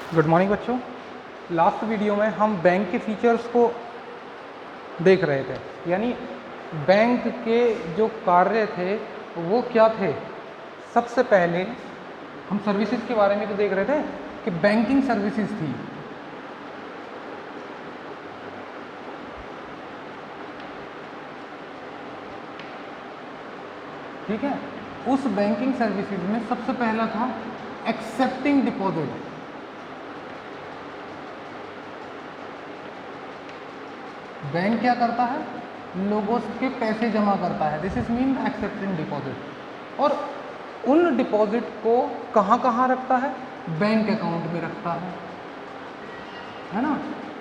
Good morning बच्चों। Last video में हम बैंक के फीचर्स को देख रहे थे, यानी बैंक के जो कार्य थे वो क्या थे। सबसे पहले हम सर्विसेज के बारे में तो देख रहे थे कि बैंकिंग सर्विसेज थी। ठीक है, उस बैंकिंग सर्विसेज में सबसे पहला था एक्सेप्टिंग डिपॉजिट। बैंक क्या करता है, लोगों के पैसे जमा करता है। This is mean accepting deposit. और उन डिपॉजिट को कहाँ कहाँ रखता है, बैंक अकाउंट में रखता है ना।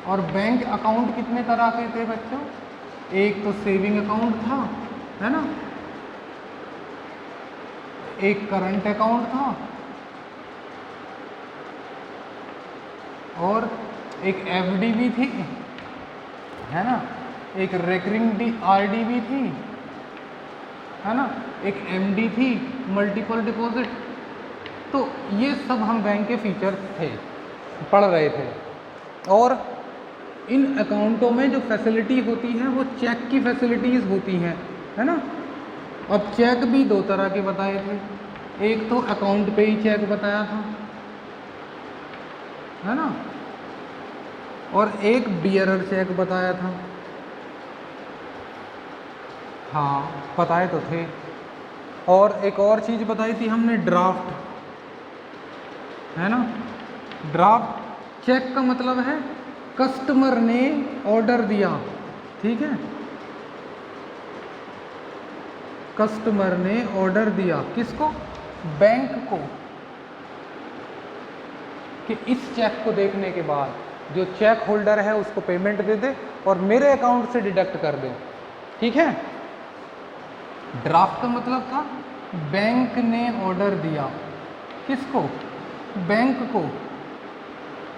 और बैंक अकाउंट कितने तरह के थे बच्चों, एक तो सेविंग अकाउंट था, है ना, एक करंट अकाउंट था और एक एफडी भी थी, है ना, एक रेकरिंग आरडी भी थी, है ना, एक एमडी थी, मल्टीपल डिपॉजिट। तो ये सब हम बैंक के फीचर थे, पढ़ रहे थे। और इन अकाउंटों में जो फैसिलिटी होती है वो चेक की फैसिलिटीज़ होती हैं, है ना। अब चेक भी दो तरह के बताए थे, एक तो अकाउंट पे ही चेक बताया था, है ना, और एक बियरर चेक बताया था। हाँ बताए तो थे। और एक और चीज़ बताई थी हमने, ड्राफ्ट, है ना। ड्राफ्ट चेक का मतलब है कस्टमर ने ऑर्डर दिया, ठीक है, कस्टमर ने ऑर्डर दिया किसको, बैंक को, कि इस चेक को देखने के बाद जो चेक होल्डर है उसको पेमेंट दे दे और मेरे अकाउंट से डिडक्ट कर दे, ठीक है। ड्राफ्ट का मतलब था बैंक ने ऑर्डर दिया किसको, बैंक को,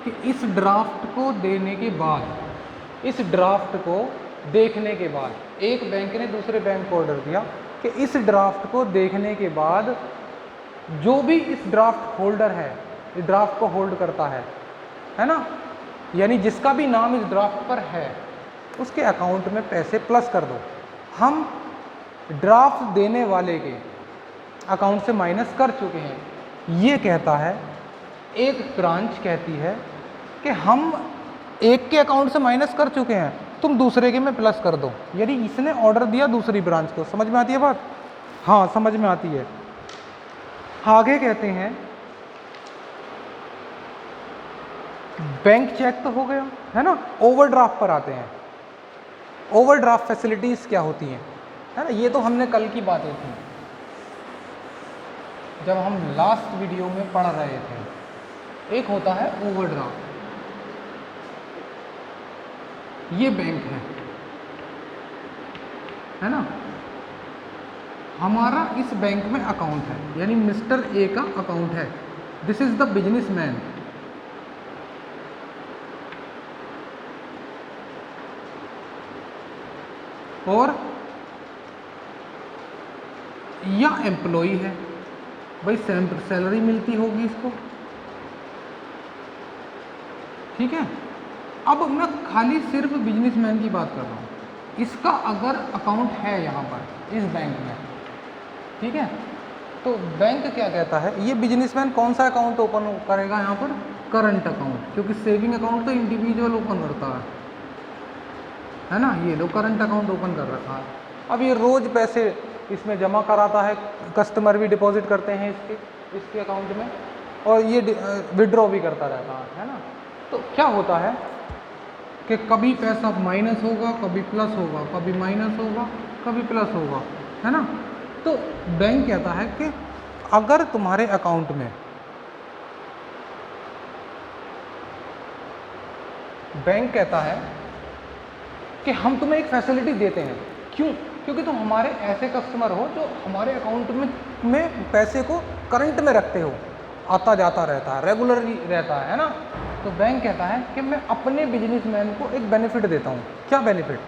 कि इस ड्राफ्ट को देने के बाद, इस ड्राफ्ट को देखने के बाद, एक बैंक ने दूसरे बैंक को ऑर्डर दिया कि इस ड्राफ्ट को देखने के बाद जो भी इस ड्राफ्ट होल्डर है, इस ड्राफ्ट को होल्ड करता है ना, यानी जिसका भी नाम इस ड्राफ्ट पर है उसके अकाउंट में पैसे प्लस कर दो। हम ड्राफ्ट देने वाले के अकाउंट से माइनस कर चुके हैं। ये कहता है, एक ब्रांच कहती है कि हम एक के अकाउंट से माइनस कर चुके हैं, तुम दूसरे के में प्लस कर दो। यानी इसने ऑर्डर दिया दूसरी ब्रांच को। समझ में आती है बात? हाँ समझ में आती है। आगे कहते हैं बैंक चेक तो हो गया, है ना। ओवरड्राफ्ट पर आते हैं। ओवरड्राफ्ट फैसिलिटीज क्या होती हैं, है ना। ये तो हमने कल की बातें थी जब हम लास्ट वीडियो में पढ़ रहे थे। एक होता है ओवरड्राफ्ट, ये बैंक है ना, हमारा इस बैंक में अकाउंट है, यानी मिस्टर ए का अकाउंट है। This is the businessman. और या एम्प्लॉई है, भाई सैलरी मिलती होगी इसको, ठीक है। अब मैं खाली सिर्फ बिजनेसमैन की बात कर रहा हूँ। इसका अगर अकाउंट है यहाँ पर इस बैंक में, ठीक है, तो बैंक क्या कहता है, ये बिजनेसमैन कौन सा अकाउंट ओपन करेगा यहाँ पर, करंट अकाउंट, क्योंकि सेविंग अकाउंट तो इंडिविजुअल ओपन करता है ना। ये लो करंट अकाउंट ओपन कर रखा है। अब ये रोज़ पैसे इसमें जमा कराता है, कस्टमर भी डिपॉजिट करते हैं इसके अकाउंट में, और ये विड्रॉ भी करता रहता है ना। तो क्या होता है कि कभी पैसा माइनस होगा, कभी प्लस होगा, कभी माइनस होगा, कभी प्लस होगा, है ना। तो बैंक कहता है कि अगर तुम्हारे अकाउंट में, बैंक कहता है कि हम तुम्हें एक फैसिलिटी देते हैं, क्यों, क्योंकि तुम हमारे ऐसे कस्टमर हो जो हमारे अकाउंट में पैसे को करंट में रखते हो, आता जाता रहता है, रेगुलरली रहता है ना। तो बैंक कहता है कि मैं अपने बिजनेसमैन को एक बेनिफिट देता हूँ। क्या बेनिफिट,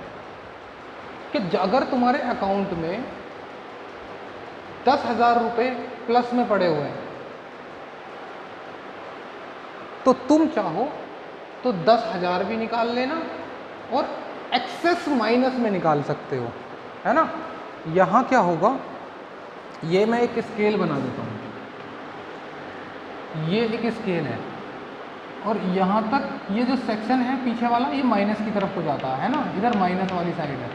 कि अगर तुम्हारे अकाउंट में 10,000 रुपये प्लस में पड़े हुए हैं, तो तुम चाहो तो 10,000 भी निकाल लेना और एक्सेस माइनस में निकाल सकते हो, है ना। यहाँ क्या होगा, ये मैं एक स्केल बना देता हूँ, ये एक स्केल है और यहाँ तक ये जो सेक्शन है पीछे वाला ये माइनस की तरफ को जाता है ना, इधर माइनस वाली साइड है।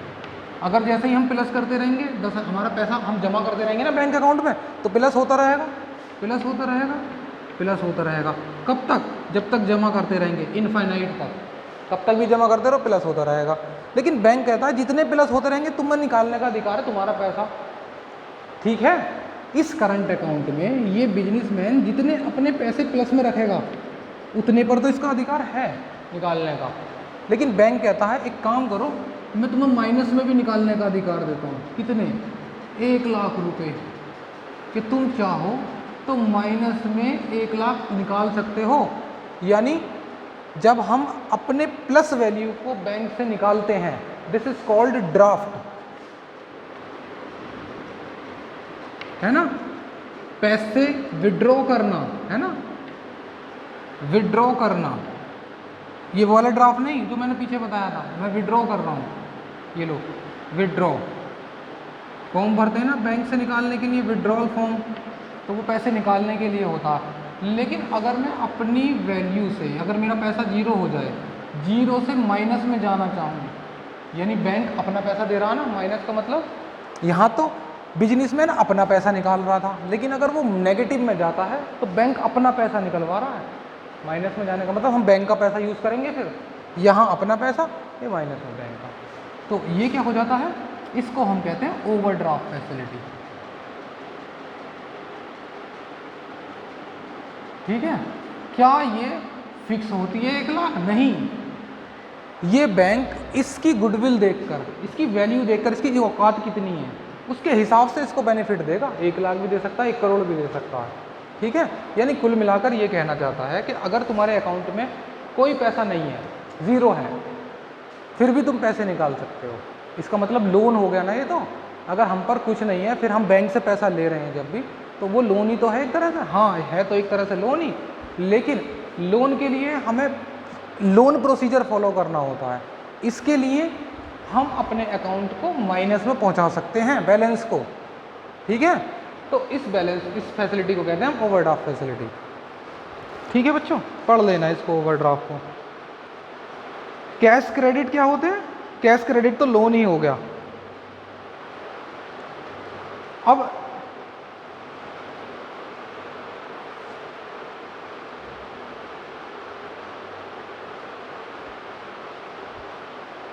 अगर जैसे ही हम प्लस करते रहेंगे, 10 हमारा पैसा हम जमा करते रहेंगे ना बैंक अकाउंट में, तो प्लस होता रहेगा, प्लस होता रहेगा, प्लस होता रहेगा। कब तक? जब तक जमा करते रहेंगे, इनफाइनाइट तक, कब तक भी जमा करते रहो प्लस होता रहेगा। लेकिन बैंक कहता है जितने प्लस होते रहेंगे तुम्हें निकालने का अधिकार है, तुम्हारा पैसा, ठीक है। इस करंट अकाउंट में ये बिजनेसमैन जितने अपने पैसे प्लस में रखेगा उतने पर तो इसका अधिकार है निकालने का। लेकिन बैंक कहता है एक काम करो, मैं तुम्हें माइनस में भी निकालने का अधिकार देता हूँ। कितने? 1 लाख रुपए, कि तुम चाहो तो माइनस में 1 लाख निकाल सकते हो। यानी जब हम अपने प्लस वैल्यू को बैंक से निकालते हैं, दिस इज कॉल्ड ड्राफ्ट, है ना। पैसे विड्रॉ करना, है ना, विड्रॉ करना, ये वाला ड्राफ्ट नहीं जो मैंने पीछे बताया था, मैं विड्रॉ कर रहा हूँ। ये लो विड्रॉ, फॉर्म भरते हैं ना बैंक से निकालने के लिए, विड्रॉल फॉर्म, तो वो पैसे निकालने के लिए होता है। लेकिन अगर मैं अपनी वैल्यू से, अगर मेरा पैसा 0 हो जाए, 0 से माइनस में जाना चाहूँ, यानी बैंक अपना पैसा दे रहा है ना, माइनस का मतलब यहाँ तो बिजनेसमैन अपना पैसा निकाल रहा था, लेकिन अगर वो नेगेटिव में जाता है तो बैंक अपना पैसा निकलवा रहा है। माइनस में जाने का मतलब हम बैंक का पैसा यूज़ करेंगे, फिर यहाँ अपना पैसा, ये माइनस में बैंक का, तो ये क्या हो जाता है, इसको हम कहते हैं ओवरड्राफ्ट फैसिलिटी, ठीक है। क्या ये फिक्स होती है 1 लाख? नहीं, ये बैंक इसकी गुडविल देखकर, इसकी वैल्यू देखकर, इसकी औकात कितनी है उसके हिसाब से इसको बेनिफिट देगा। 1 लाख भी दे सकता है, 1 करोड़ भी दे सकता है, ठीक है। यानी कुल मिलाकर ये कहना चाहता है कि अगर तुम्हारे अकाउंट में कोई पैसा नहीं है, 0 है, फिर भी तुम पैसे निकाल सकते हो। इसका मतलब लोन हो गया ना ये तो। अगर हम पर कुछ नहीं है, फिर हम बैंक से पैसा ले रहे हैं जब भी, तो वो लोन ही तो है एक तरह से। हाँ है तो एक तरह से लोन ही, लेकिन लोन के लिए हमें लोन प्रोसीजर फॉलो करना होता है। इसके लिए हम अपने अकाउंट को माइनस में पहुंचा सकते हैं, बैलेंस को, ठीक है। तो इस बैलेंस, इस फैसिलिटी को कहते हैं हम ओवरड्राफ्ट फैसिलिटी, ठीक है बच्चों, पढ़ लेना इसको ओवरड्राफ्ट को। कैश क्रेडिट क्या होते हैं? कैश क्रेडिट तो लोन ही हो गया। अब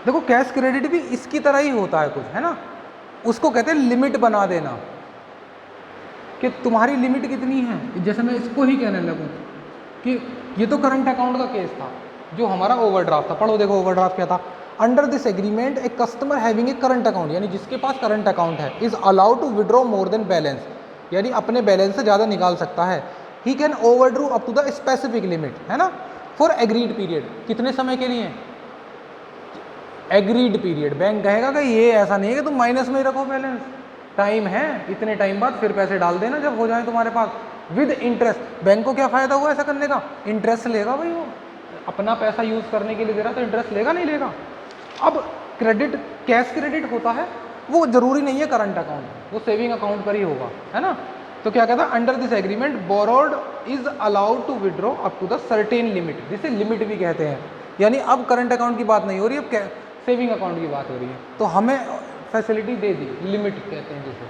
देखो कैश क्रेडिट भी इसकी तरह ही होता है कुछ, है ना। उसको कहते हैं लिमिट बना देना, कि तुम्हारी लिमिट कितनी है। जैसे मैं इसको ही कहने लगूं कि ये तो करंट अकाउंट का केस था जो हमारा ओवरड्राफ्ट था। पढ़ो देखो ओवरड्राफ्ट क्या था। Under this agreement a customer having a current account, यानी जिसके पास करंट अकाउंट है, is allowed to withdraw more than balance, यानी अपने बैलेंस से ज़्यादा निकाल सकता है। He can overdrew up to the specific limit, है ना, फॉर एग्रीड पीरियड। कितने समय के लिए? Agreed period. बैंक कहेगा कि ये ऐसा नहीं है कि तुम माइनस में ही रखो बैलेंस, टाइम है, इतने टाइम बाद फिर पैसे डाल देना जब हो जाए तुम्हारे पास, विद इंटरेस्ट। बैंक को क्या फ़ायदा हुआ ऐसा करने का? इंटरेस्ट लेगा भाई, वो अपना पैसा यूज़ करने के लिए दे रहा तो इंटरेस्ट लेगा नहीं लेगा। अब क्रेडिट, कैश क्रेडिट होता है, वो जरूरी नहीं है करंट अकाउंट, वो सेविंग अकाउंट पर ही होगा, है ना। तो क्या कहता है, under this agreement borrowed is allowed to withdraw up to the certain limit, जिसे लिमिट भी कहते हैं। यानी अब करंट अकाउंट की बात नहीं हो रही, अब सेविंग अकाउंट की बात हो रही है। तो हमें फैसिलिटी दे दी, लिमिट कहते हैं जिसे,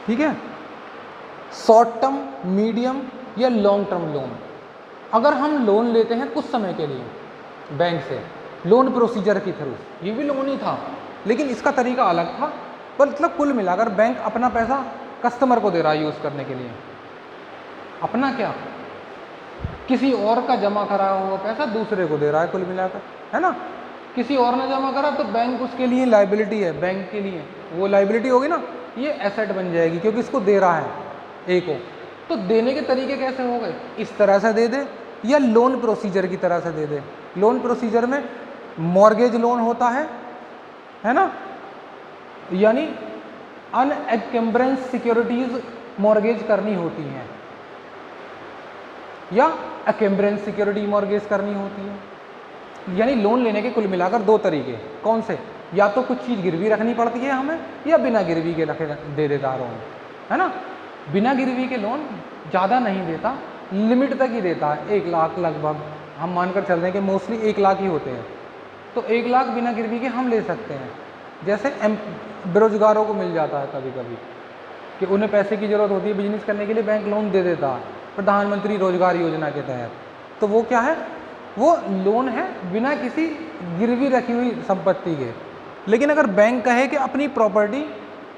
ठीक है। शॉर्ट टर्म, मीडियम या लॉन्ग टर्म लोन। अगर हम लोन लेते हैं कुछ समय के लिए बैंक से, लोन प्रोसीजर के थ्रू, ये भी लोन ही था लेकिन इसका तरीका अलग था, पर मतलब कुल मिलाकर बैंक अपना पैसा कस्टमर को दे रहा है यूज़ करने के लिए। अपना क्या, किसी और का जमा करा हुआ पैसा दूसरे को दे रहा है कुल मिलाकर, है ना। किसी और ने जमा करा तो बैंक उसके लिए लाइबिलिटी है, बैंक के लिए वो लाइबिलिटी होगी ना, ये एसेट बन जाएगी क्योंकि इसको दे रहा है ए को। तो देने के तरीके कैसे हो गए, इस तरह से दे दे या लोन प्रोसीजर की तरह से दे दे। लोन प्रोसीजर में मॉर्गेज लोन होता है ना, यानी अनएनकम्बरेंस सिक्योरिटीज मॉर्गेज करनी होती हैं। या एक्म्बरेंस सिक्योरिटी मॉर्गेज करनी होती है। यानी लोन लेने के कुल मिलाकर दो तरीके, कौन से? या तो कुछ चीज़ गिरवी रखनी पड़ती है हमें, या बिना गिरवी के रखे दे देता लोन, है ना। बिना गिरवी के लोन ज़्यादा नहीं देता, लिमिट तक ही देता है, 1 लाख लगभग हम मानकर चल रहे हैं कि मोस्टली 1 लाख ही होते हैं। तो 1 लाख बिना गिरवी के हम ले सकते हैं। जैसे बेरोजगारों को मिल जाता है कभी कभी कि उन्हें पैसे की ज़रूरत होती है बिजनेस करने के लिए, बैंक लोन दे देता है प्रधानमंत्री रोजगार योजना के तहत। तो वो क्या है? वो लोन है बिना किसी गिरवी रखी हुई संपत्ति के। लेकिन अगर बैंक कहे कि अपनी प्रॉपर्टी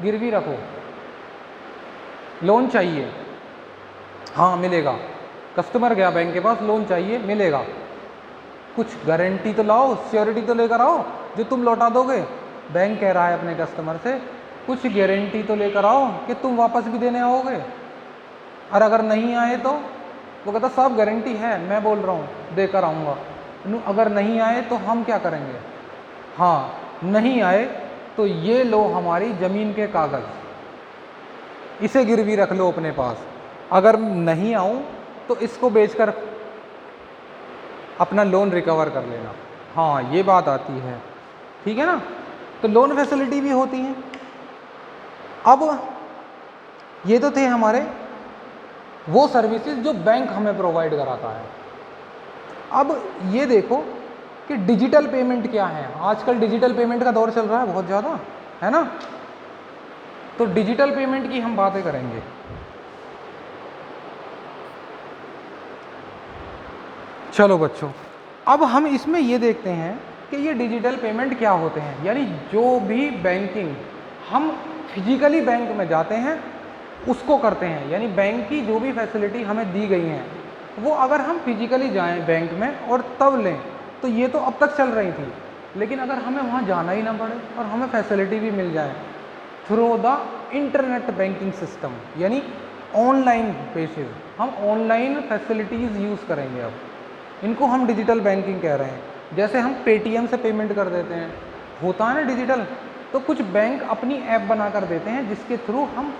गिरवी रखो, लोन चाहिए, हाँ मिलेगा। कस्टमर गया बैंक के पास, लोन चाहिए, मिलेगा। कुछ गारंटी तो लाओ, सिक्योरिटी तो लेकर आओ जो तुम लौटा दोगे। बैंक कह रहा है अपने कस्टमर से कुछ गारंटी तो लेकर आओ कि तुम वापस भी देने आओगे, और अगर नहीं आए तो वो कहता सब गारंटी है, मैं बोल रहा हूँ देकर आऊँगा। अगर नहीं आए तो हम क्या करेंगे? हाँ नहीं आए तो ये लो हमारी ज़मीन के कागज़, इसे गिरवी रख लो अपने पास। अगर नहीं आऊँ तो इसको बेचकर अपना लोन रिकवर कर लेना। हाँ ये बात आती है, ठीक है ना। तो लोन फैसिलिटी भी होती है। अब ये तो थे हमारे वो सर्विसेज जो बैंक हमें प्रोवाइड कराता है। अब ये देखो कि डिजिटल पेमेंट क्या है। आजकल डिजिटल पेमेंट का दौर चल रहा है बहुत ज़्यादा, है ना। तो डिजिटल पेमेंट की हम बातें करेंगे। चलो बच्चों, अब हम इसमें ये देखते हैं कि ये डिजिटल पेमेंट क्या होते हैं। यानी जो भी बैंकिंग हम फिजिकली बैंक में जाते हैं उसको करते हैं, यानी बैंक की जो भी फैसिलिटी हमें दी गई हैं वो अगर हम फिजिकली जाएं बैंक में और तब लें तो ये तो अब तक चल रही थी। लेकिन अगर हमें वहाँ जाना ही ना पड़े और हमें फैसिलिटी भी मिल जाए through the internet banking system, यानी ऑनलाइन बेसिस, हम ऑनलाइन फैसिलिटीज़ यूज़ करेंगे। अब इनको हम डिजिटल बैंकिंग कह रहे हैं। जैसे हम पेटीएम से पेमेंट कर देते हैं, होता है ना डिजिटल, तो कुछ बैंक अपनी ऐप बना कर देते हैं जिसके थ्रू हम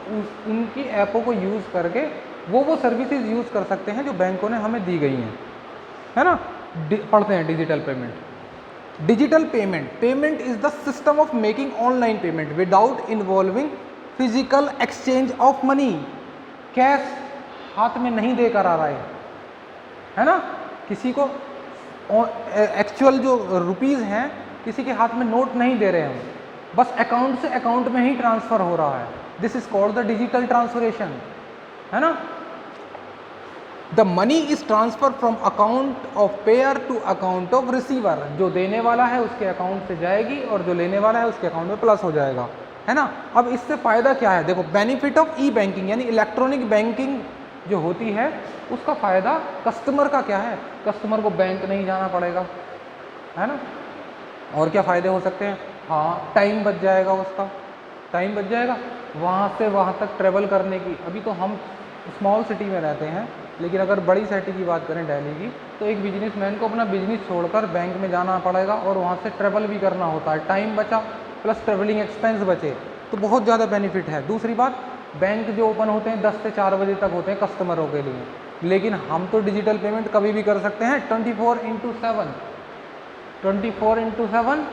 उनकी ऐपों को यूज़ करके वो सर्विसेज यूज़ कर सकते हैं जो बैंकों ने हमें दी गई हैं, है ना। पढ़ते हैं digital payment. Digital payment, payment is the system of making online payment without involving physical exchange of money. Cash हाथ में नहीं देकर आ रहा है ना। किसी को एक्चुअल जो रुपीज़ हैं किसी के हाथ में नोट नहीं दे रहे हैं, बस अकाउंट से अकाउंट में ही ट्रांसफ़र हो रहा है। This is called the digital transformation, है ना। The money is transfer from account of payer to account of receiver. जो देने वाला है उसके अकाउंट से जाएगी और जो लेने वाला है उसके अकाउंट में प्लस हो जाएगा, है ना। अब इससे फ़ायदा क्या है? देखो, बेनिफिट ऑफ ई बैंकिंग यानी इलेक्ट्रॉनिक बैंकिंग जो होती है उसका फ़ायदा कस्टमर का क्या है? कस्टमर को बैंक नहीं जाना पड़ेगा, है ना। और क्या फ़ायदे हो सकते हैं? हाँ, टाइम बच जाएगा, उसका टाइम बच जाएगा वहाँ से वहाँ तक ट्रेवल करने की। अभी तो हम स्मॉल सिटी में रहते हैं, लेकिन अगर बड़ी सिटी की बात करें दिल्ली की, तो एक बिजनेसमैन को अपना बिजनेस छोड़कर बैंक में जाना पड़ेगा और वहाँ से ट्रेवल भी करना होता है। टाइम बचा प्लस ट्रेवलिंग एक्सपेंस बचे, तो बहुत ज़्यादा बेनिफिट है। दूसरी बात, बैंक जो ओपन होते हैं 10 से 4 बजे तक होते हैं कस्टमरों के लिए, लेकिन हम तो डिजिटल पेमेंट कभी भी कर सकते हैं 24/7, 24/7,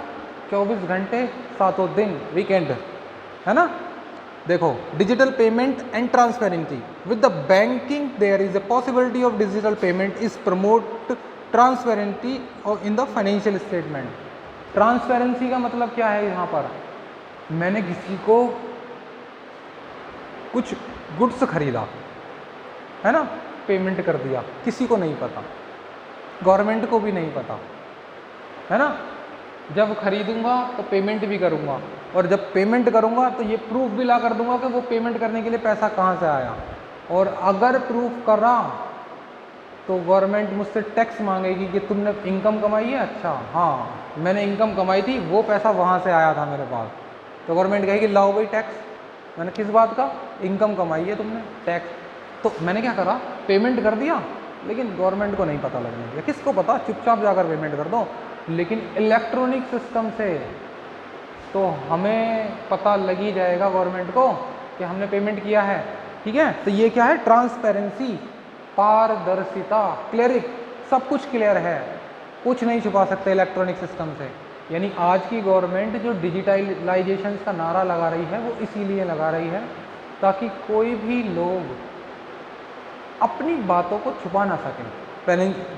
24 घंटे 7 दिन, वीकेंड, है ना। देखो, digital payment and transparency with the banking there is a possibility of digital payment is promote transparency in the financial statement. Transparency का मतलब क्या है? यहाँ पर मैंने किसी को कुछ गुड्स खरीदा, है ना, पेमेंट कर दिया, किसी को नहीं पता, गवर्नमेंट को भी नहीं पता, है ना। जब खरीदूंगा तो पेमेंट भी करूंगा, और जब पेमेंट करूंगा तो ये प्रूफ भी ला कर दूंगा कि वो पेमेंट करने के लिए पैसा कहाँ से आया। और अगर प्रूफ करा तो गवर्नमेंट मुझसे टैक्स मांगेगी कि तुमने इनकम कमाई है। अच्छा, हाँ मैंने इनकम कमाई थी, वो पैसा वहाँ से आया था मेरे पास। तो गवर्नमेंट कहेगी लाओ भाई टैक्स। मैंने किस बात का? इनकम कमाई है तुमने, टैक्स। तो मैंने क्या करा? पेमेंट कर दिया, लेकिन गवर्नमेंट को नहीं पता लगने दिया। किसको पता? चुपचाप जाकर पेमेंट कर दो। लेकिन इलेक्ट्रॉनिक सिस्टम से तो हमें पता लग ही जाएगा गवर्नमेंट को कि हमने पेमेंट किया है, ठीक है। तो ये क्या है? ट्रांसपेरेंसी पारदर्शिता, क्लियरिक, सब कुछ क्लियर है, कुछ नहीं छुपा सकते इलेक्ट्रॉनिक सिस्टम से। यानी आज की गवर्नमेंट जो डिजिटलाइजेशन का नारा लगा रही है वो इसीलिए लगा रही है ताकि कोई भी लोग अपनी बातों को छुपा ना सकें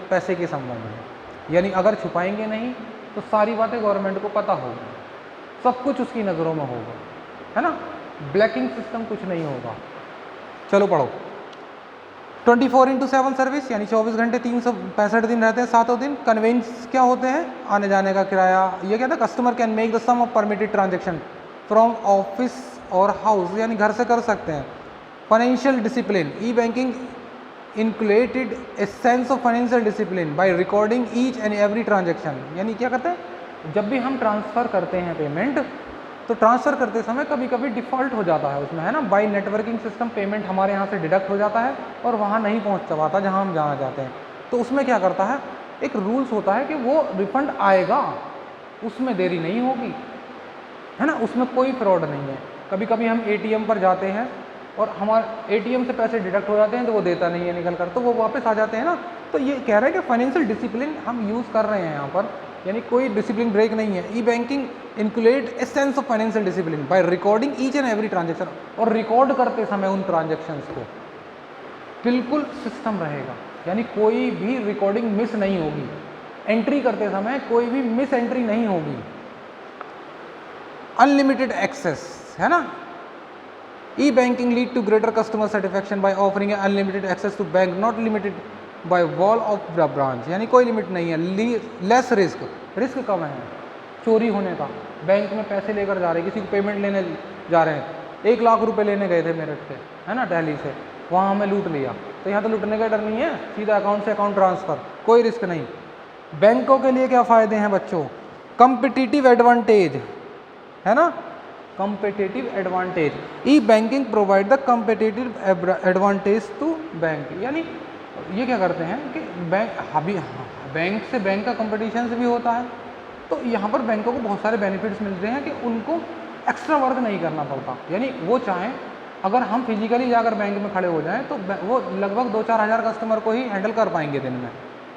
पैसे के संबंध में। यानी अगर छुपाएंगे नहीं तो सारी बातें गवर्नमेंट को पता होगी, सब कुछ उसकी नज़रों में होगा, है ना। ब्लैकिंग सिस्टम कुछ नहीं होगा। चलो पढ़ो। 24/7 सर्विस, यानी 24 घंटे 365 दिन रहते हैं, 7 दिन। कन्वेंस क्या होते हैं? आने जाने का किराया। ये क्या था? Customer can make the sum of permitted transaction from office और हाउस, यानी घर से कर सकते हैं। Financial discipline, e banking included a sense of financial discipline by recording each and every transaction. यानी क्या करते हैं? जब भी हम ट्रांसफ़र करते हैं पेमेंट, तो ट्रांसफ़र करते समय कभी कभी डिफ़ॉल्ट हो जाता है उसमें, है ना। बाय नेटवर्किंग सिस्टम पेमेंट हमारे यहाँ से डिडक्ट हो जाता है और वहाँ नहीं पहुँच पाता जहाँ हम जाना चाहते हैं। तो उसमें क्या करता है, एक रूल्स होता है कि वो रिफ़ंड आएगा, उसमें देरी नहीं होगी, है ना, उसमें कोई फ्रॉड नहीं है। कभी कभी हम ATM पर जाते हैं और हमारे ATM से पैसे डिडक्ट हो जाते हैं तो वो देता नहीं है निकल कर, तो वो वापस आ जाते हैं ना। तो ये कह रहे हैं कि फाइनेंशियल डिसिप्लिन हम यूज़ कर रहे हैं यहाँ पर, यानी कोई डिसिप्लिन ब्रेक नहीं है। E banking include a sense of financial discipline by recording each and every transaction, और रिकॉर्ड करते समय उन ट्रांजेक्शन्स को बिल्कुल सिस्टम रहेगा, यानी कोई भी रिकॉर्डिंग मिस नहीं होगी, एंट्री करते समय कोई भी मिस एंट्री नहीं होगी। अनलिमिटेड एक्सेस, है ना। E banking lead to greater customer satisfaction by offering unlimited access to bank not limited by wall of the branch, यानी कोई लिमिट नहीं है। लेस रिस्क, रिस्क कम है चोरी होने का। बैंक में पैसे लेकर जा रहे हैं, किसी को पेमेंट लेने जा रहे हैं, 1 लाख रुपए लेने गए थे मेरठ से, है ना, दिल्ली से, वहाँ हमें लूट लिया। तो यहाँ तो लूटने का डर नहीं है, सीधा अकाउंट से अकाउंट ट्रांसफ़र, कोई रिस्क नहीं। बैंकों के लिए क्या फ़ायदे हैं बच्चों? कम्पिटिटिव एडवांटेज, है ना, competitive advantage. E banking provide the competitive advantage to bank, यानी ये क्या करते हैं कि बैंक से बैंक का कंपटीशन भी होता है, तो यहाँ पर बैंकों को बहुत सारे बेनिफिट्स मिल रहे हैं कि उनको एक्स्ट्रा वर्क नहीं करना पड़ता। यानी वो चाहें, अगर हम फिजिकली जाकर बैंक में खड़े हो जाएं तो वो लगभग 2-4 हज़ार कस्टमर को ही हैंडल कर पाएंगे दिन में,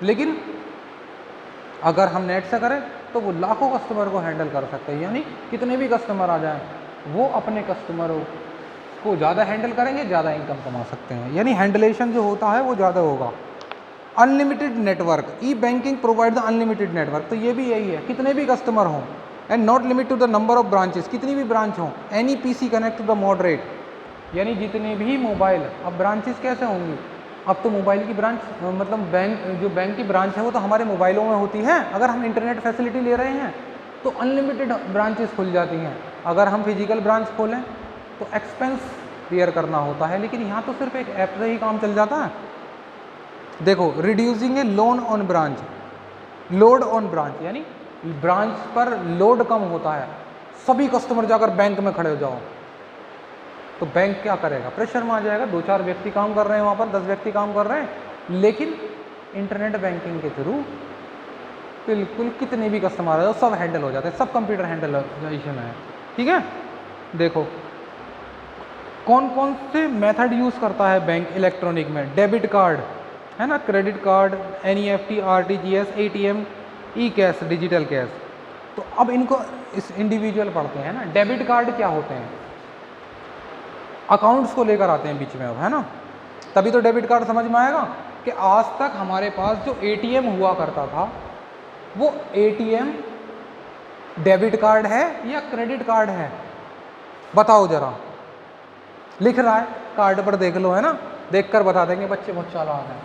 लेकिन अगर हम नेट से करें तो वो लाखों कस्टमर को हैंडल कर सकते हैं। यानी कितने भी कस्टमर आ जाएं, वो अपने कस्टमरों को ज़्यादा हैंडल करेंगे, ज़्यादा इनकम कमा सकते हैं, यानी हैंडलेशन जो होता है वो ज़्यादा होगा। Unlimited network, e banking provide the unlimited network, तो ये भी यही है, कितने भी कस्टमर हों, and not limit to the number of branches, कितनी भी ब्रांच हों। Any PC connect to the moderate, यानी जितने भी मोबाइल, अब ब्रांचेस कैसे होंगी? अब तो मोबाइल की ब्रांच, मतलब बैंक की ब्रांच है वो तो हमारे मोबाइलों में होती है। अगर हम इंटरनेट फैसिलिटी ले रहे हैं तो अनलिमिटेड ब्रांचेस खुल जाती हैं। अगर हम फिजिकल ब्रांच खोलें तो एक्सपेंस बेयर करना होता है, लेकिन यहाँ तो सिर्फ एक ऐप से ही काम चल जाता है। देखो, reducing A loan on branch, load on branch, यानी ब्रांच पर लोड कम होता है। सभी कस्टमर जाकर बैंक में खड़े हो जाओ तो बैंक क्या करेगा? प्रेशर में आ जाएगा। 2-4 व्यक्ति काम कर रहे हैं वहाँ पर, 10 व्यक्ति काम कर रहे हैं, लेकिन इंटरनेट बैंकिंग के थ्रू बिल्कुल कितने भी कस्टमर है सब हैंडल हो जाते हैं, सब कंप्यूटर हैंडलाइजेशन है। ठीक है, देखो कौन कौन से मेथड यूज़ करता है बैंक इलेक्ट्रॉनिक में? डेबिट कार्ड, है ना, credit card, NEFT, RTGS, ATM, ई कैश, डिजिटल कैश। तो अब इनको इस इंडिविजुअल पढ़ते हैं ना। डेबिट कार्ड क्या होते हैं? अकाउंट्स को लेकर आते हैं बीच में अब, है ना, तभी तो डेबिट कार्ड समझ में आएगा कि आज तक हमारे पास जो ATM हुआ करता था वो ATM डेबिट कार्ड है या क्रेडिट कार्ड है? बताओ जरा। लिख रहा है कार्ड पर, देख लो, है ना, देखकर बता देंगे बच्चे, बहुत चालाक हैं।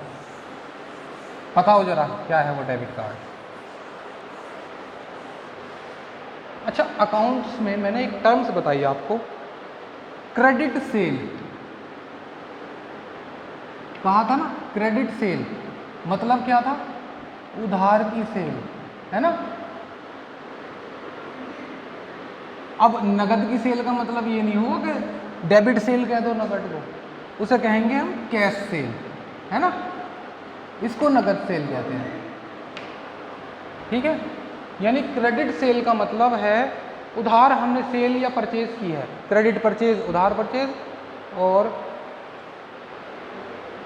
बताओ जरा क्या है वो डेबिट कार्ड? अच्छा, अकाउंट्स में मैंने एक टर्म्स बताई आपको, क्रेडिट सेल कहा था ना। क्रेडिट सेल मतलब क्या था? उधार की सेल, है ना। अब नगद की सेल का मतलब ये नहीं हुआ कि डेबिट सेल कह दो नगद को, उसे कहेंगे हम कैश सेल, है ना, इसको नगद सेल कहते हैं। ठीक है, यानी क्रेडिट सेल का मतलब है उधार हमने सेल या परचेज की है, क्रेडिट परचेज, उधार परचेज, और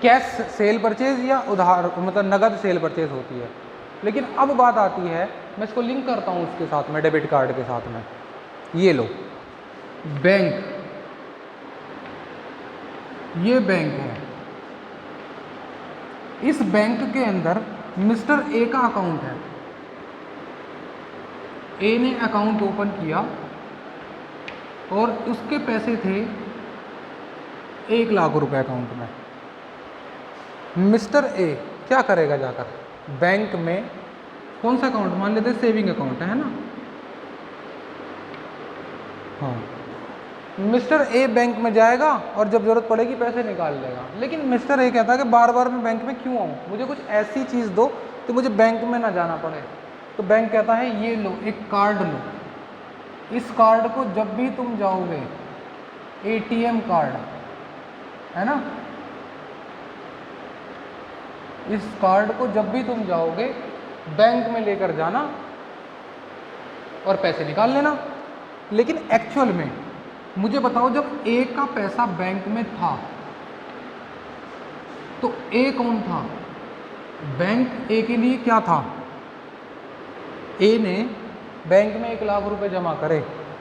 कैश सेल परचेज या उधार मतलब नगद सेल परचेज होती है। लेकिन अब बात आती है, मैं इसको लिंक करता हूँ उसके साथ में, डेबिट कार्ड के साथ में। ये लो बैंक, ये बैंक है। इस बैंक के अंदर मिस्टर ए का अकाउंट है। ए ने अकाउंट ओपन किया और उसके पैसे थे 1 लाख रुपए अकाउंट में। मिस्टर ए क्या करेगा, जाकर बैंक में, कौन सा अकाउंट, मान लेते हैं सेविंग अकाउंट है ना, हाँ, मिस्टर ए बैंक में जाएगा और जब जरूरत पड़ेगी पैसे निकाल लेगा। लेकिन मिस्टर ए कहता है कि बार बार मैं बैंक में क्यों आऊँ, मुझे कुछ ऐसी चीज़ दो तो मुझे बैंक में ना जाना पड़े। तो बैंक कहता है ये लो एक कार्ड लो, इस कार्ड को जब भी तुम जाओगे, एटीएम कार्ड है ना, इस कार्ड को जब भी तुम जाओगे बैंक में लेकर जाना और पैसे निकाल लेना। लेकिन एक्चुअल में मुझे बताओ, जब ए का पैसा बैंक में था तो ए कौन था, बैंक ए के लिए क्या था, ए ने बैंक में 1 लाख रुपए जमा करे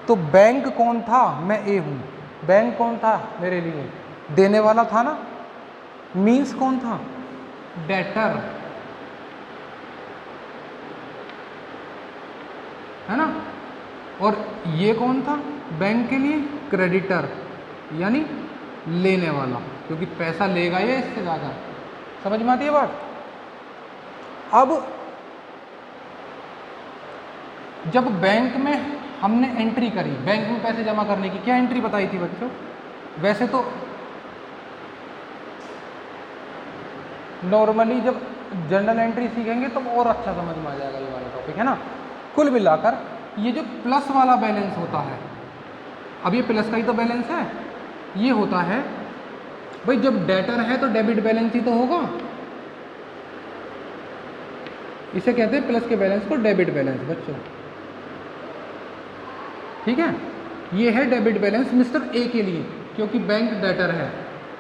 तो बैंक कौन था, मैं ए हूं, बैंक कौन था मेरे लिए, देने वाला था ना, मीन्स कौन था, डेटर है ना। और ये कौन था बैंक के लिए, क्रेडिटर यानी लेने वाला, क्योंकि पैसा लेगा ये इससे जाकर। समझ में आती है बात। अब जब बैंक में हमने एंट्री करी, बैंक में पैसे जमा करने की क्या एंट्री बताई थी बच्चों, वैसे तो नॉर्मली जब जनरल एंट्री सीखेंगे तो और अच्छा समझ में आ जाएगा ये वाला टॉपिक, है ना। कुल मिलाकर ये जो प्लस वाला बैलेंस होता है, अब ये प्लस का ही तो बैलेंस है, ये होता है भाई जब डेटर है तो डेबिट बैलेंस ही तो होगा, इसे कहते हैं प्लस के बैलेंस को डेबिट बैलेंस बच्चों, ठीक है। ये है डेबिट बैलेंस मिस्टर ए के लिए, क्योंकि बैंक डेटर है।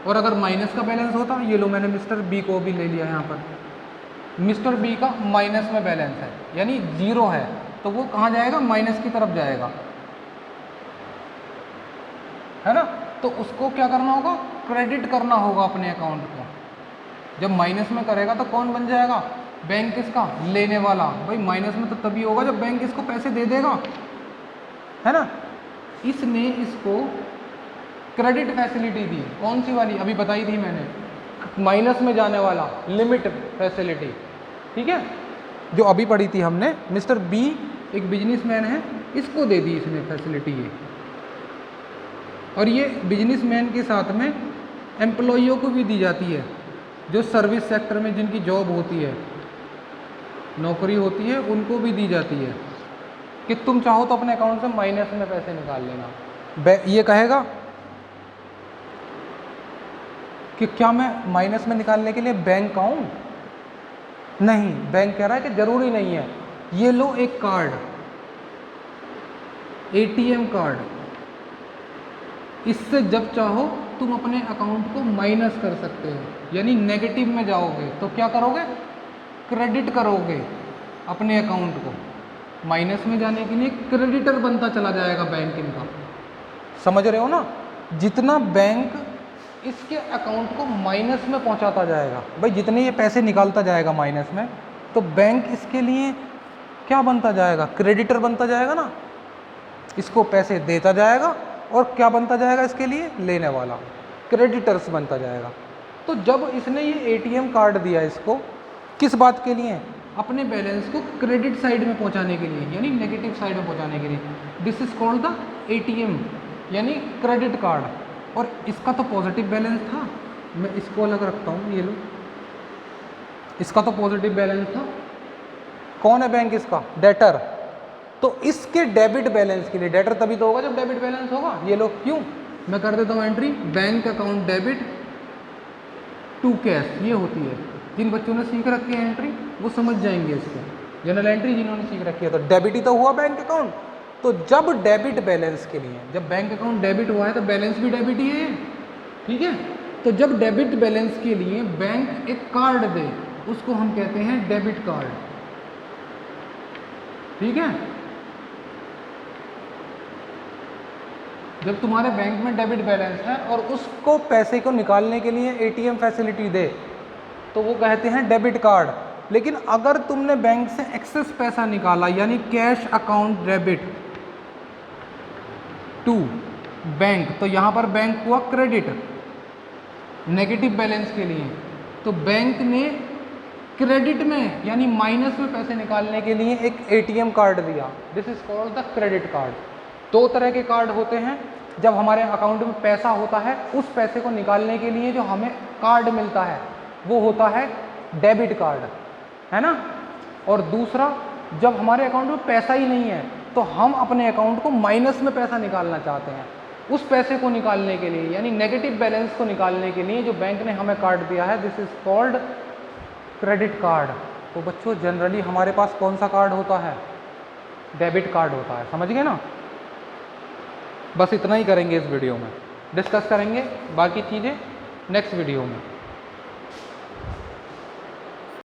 और अगर माइनस का बैलेंस होता, ये लो मैंने मिस्टर बी को भी ले लिया यहाँ पर, मिस्टर बी का माइनस में बैलेंस है यानी 0 है, तो वो कहाँ जाएगा, माइनस की तरफ जाएगा, है ना। तो उसको क्या करना होगा, क्रेडिट करना होगा अपने अकाउंट को। जब माइनस में करेगा तो कौन बन जाएगा, बैंक किसका, लेने वाला। भाई माइनस में तो तभी होगा जब बैंक इसको पैसे दे देगा, है ना। इसने इसको क्रेडिट फैसिलिटी दी, कौन सी वाली, अभी बताई थी मैंने, माइनस में जाने वाला लिमिट फैसिलिटी, ठीक है, जो अभी पढ़ी थी हमने। मिस्टर बी एक बिजनेसमैन है, इसको दे दी इसने फैसिलिटी ये। और ये बिजनेसमैन के साथ में एम्प्लॉइयों को भी दी जाती है, जो सर्विस सेक्टर में जिनकी जॉब होती है, नौकरी होती है, उनको भी दी जाती है कि तुम चाहो तो अपने अकाउंट से माइनस में पैसे निकाल लेना। ये कहेगा कि क्या मैं माइनस में निकालने के लिए बैंक आऊं, नहीं, बैंक कह रहा है कि जरूरी नहीं है, ये लो एक कार्ड, एटीएम कार्ड, इससे जब चाहो तुम अपने अकाउंट को माइनस कर सकते हो, यानी नेगेटिव में जाओगे तो क्या करोगे, क्रेडिट करोगे अपने अकाउंट को, माइनस में जाने के लिए क्रेडिटर बनता चला जाएगा बैंक इनका। समझ रहे हो ना, जितना बैंक इसके अकाउंट को माइनस में पहुंचाता जाएगा, भाई जितने ये पैसे निकालता जाएगा माइनस में, तो बैंक इसके लिए क्या बनता जाएगा, क्रेडिटर बनता जाएगा ना, इसको पैसे देता जाएगा। और क्या बनता जाएगा इसके लिए, लेने वाला, क्रेडिटर्स बनता जाएगा। तो जब इसने ये एटीएम कार्ड दिया इसको, किस बात के लिए, अपने बैलेंस को क्रेडिट साइड में पहुंचाने के लिए, यानी नेगेटिव साइड में पहुंचाने के लिए, this is called the ATM यानी क्रेडिट कार्ड। और इसका तो पॉजिटिव बैलेंस था, मैं इसको अलग रखता हूँ, ये लो, इसका तो पॉजिटिव बैलेंस था, कौन है बैंक इसका, डेटर, तो इसके डेबिट बैलेंस के लिए, डेटर तभी तो होगा जब डेबिट बैलेंस होगा, ये लो, क्यों, मैं कर देता हूँ entry, bank account debit to cash, ये होती है। जिन बच्चों ने सीख रखी है एंट्री वो समझ जाएंगे इसको, जनरल एंट्री जिन्होंने सीख रखी है, तो डेबिट ही तो हुआ बैंक अकाउंट। तो जब डेबिट बैलेंस के लिए, जब बैंक अकाउंट डेबिट हुआ है तो बैलेंस भी डेबिट ही है, ठीक है। तो जब डेबिट बैलेंस के लिए बैंक एक कार्ड दे उसको हम कहते हैं डेबिट कार्ड। ठीक है, जब तुम्हारे बैंक में डेबिट बैलेंस है और उसको पैसे को निकालने के लिए एटीएम फैसिलिटी दे तो वो कहते हैं डेबिट कार्ड। लेकिन अगर तुमने बैंक से एक्सेस पैसा निकाला यानी cash account debit to bank, तो यहाँ पर बैंक हुआ क्रेडिट नेगेटिव बैलेंस के लिए। तो बैंक ने क्रेडिट में यानी माइनस में पैसे निकालने के लिए एक एटीएम कार्ड दिया, this is called the credit card. दो तरह के कार्ड होते हैं, जब हमारे अकाउंट में पैसा होता है उस पैसे को निकालने के लिए जो हमें कार्ड मिलता है वो होता है डेबिट कार्ड, है ना। और दूसरा, जब हमारे अकाउंट में पैसा ही नहीं है तो हम अपने अकाउंट को माइनस में पैसा निकालना चाहते हैं, उस पैसे को निकालने के लिए यानी नेगेटिव बैलेंस को निकालने के लिए जो बैंक ने हमें कार्ड दिया है, this is called credit card. तो बच्चों जनरली हमारे पास कौन सा कार्ड होता है? डेबिट कार्ड होता है, समझ गए ना। बस इतना ही करेंगे इस वीडियो में, डिस्कस करेंगे बाकी चीज़ें नेक्स्ट वीडियो में।